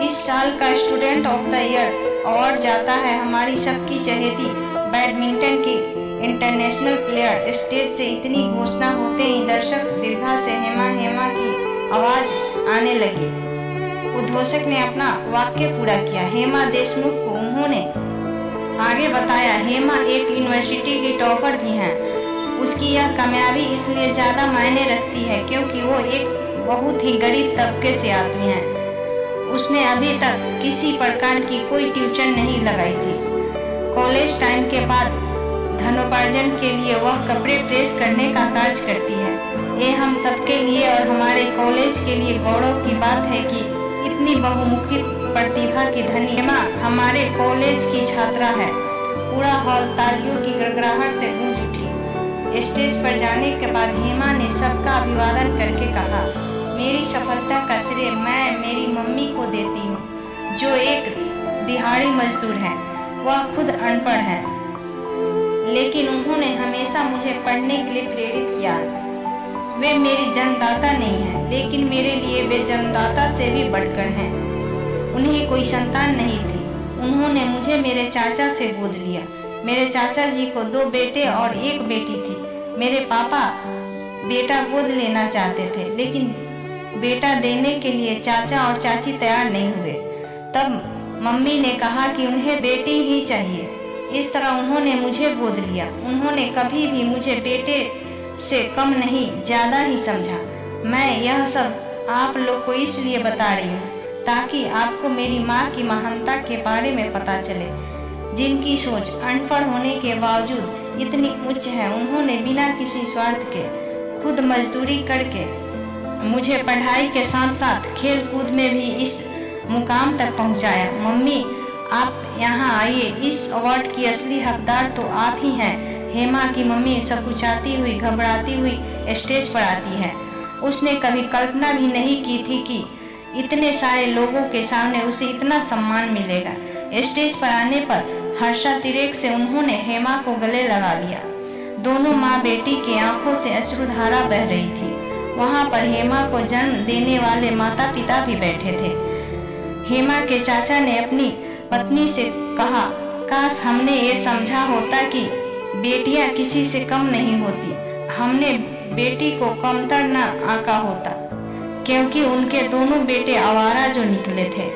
इस साल का student of the year award जाता है हमारी सबकी चहेती बैडमिंटन की इंटरनेशनल प्लेयर। स्टेज से इतनी घोषणा होते ही दर्शक दीर्घा से हेमा हेमा की आवाज आने लगी। उद्घोषक ने अपना वाक्य पूरा किया। हेमा देशमुख को उन्होंने आगे बताया, हेमा एक यूनिवर्सिटी की टॉपर भी हैं। उसकी यह कामयाबी इसलिए ज़्यादा मायने रखती है क्योंकि वो एक बहुत ही गरीब तबके से आती हैं। उसने अभी तक किसी प्रकार की कोई ट्यूशन नहीं लगाई थी। कॉलेज टाइम के बाद धनोपार्जन के लिए वह कपड़े प्रेस करने का कार्य करती है। ये हम सबके लिए और हमारे कॉलेज के लिए गौरव की बात है कि इतनी बहुमुखी प्रतिभा की धनी हेमा हमारे कॉलेज की छात्रा है। पूरा हॉल तालियों की गड़गड़ाहट से गूंज उठी। स्टेज पर जाने के बाद हेमा ने सबका अभिवादन करके कहा, मेरी सफलता का श्रेय मैं मेरी मम्मी को देती हूँ, जो एक दिहाड़ी मजदूर है। वह खुद अनपढ़ है, लेकिन उन्होंने हमेशा मुझे पढ़ने के लिए प्रेरित किया। वे मेरी जन्मदाता नहीं है, लेकिन मेरे लिए वे जन्मदाता से भी बढ़कर हैं। उन्हें कोई संतान नहीं थी। उन्होंने मुझे मेरे चाचा से गोद लिया। मेरे चाचा जी को 2 बेटे और 1 बेटी थी। मेरे पापा बेटा गोद लेना चाहते थे, लेकिन बेटा देने के लिए चाचा और चाची तैयार नहीं हुए। तब मम्मी ने कहा कि उन्हें बेटी ही चाहिए। इस तरह उन्होंने मुझे गोद लिया। उन्होंने कभी भी मुझे बेटे से कम नहीं, ज़्यादा ही समझा। मैं यह सब आप लोग को इसलिए बता रही हूँ ताकि आपको मेरी माँ की महानता के बारे में पता चले, जिनकी सोच अनपढ़ होने के बावजूद इतनी उच्च है। उन्होंने बिना किसी स्वार्थ के खुद मजदूरी करके मुझे पढ़ाई के साथ साथ खेल कूद में भी इस मुकाम तक पहुंचाया। मम्मी, आप यहाँ आइए, इस अवार्ड की असली हकदार तो आप ही हैं। हेमा की मम्मी सकुचाती हुई, घबराती हुई स्टेज पर आती है। उसने कभी कल्पना भी नहीं की थी कि इतने सारे लोगों के सामने उसे इतना सम्मान मिलेगा। स्टेज पर आने पर हर्षातिरेक से उन्होंने हेमा को गले लगा लिया। दोनों माँ बेटी की आंखों से अश्रुधारा बह रही थी। वहाँ पर हेमा को जन्म देने वाले माता पिता भी बैठे थे। हेमा के चाचा ने अपनी पत्नी से कहा, काश हमने ये समझा होता कि बेटियां किसी से कम नहीं होती। हमने बेटी को कमतर न आंका होता, क्योंकि उनके दोनों बेटे आवारा जो निकले थे।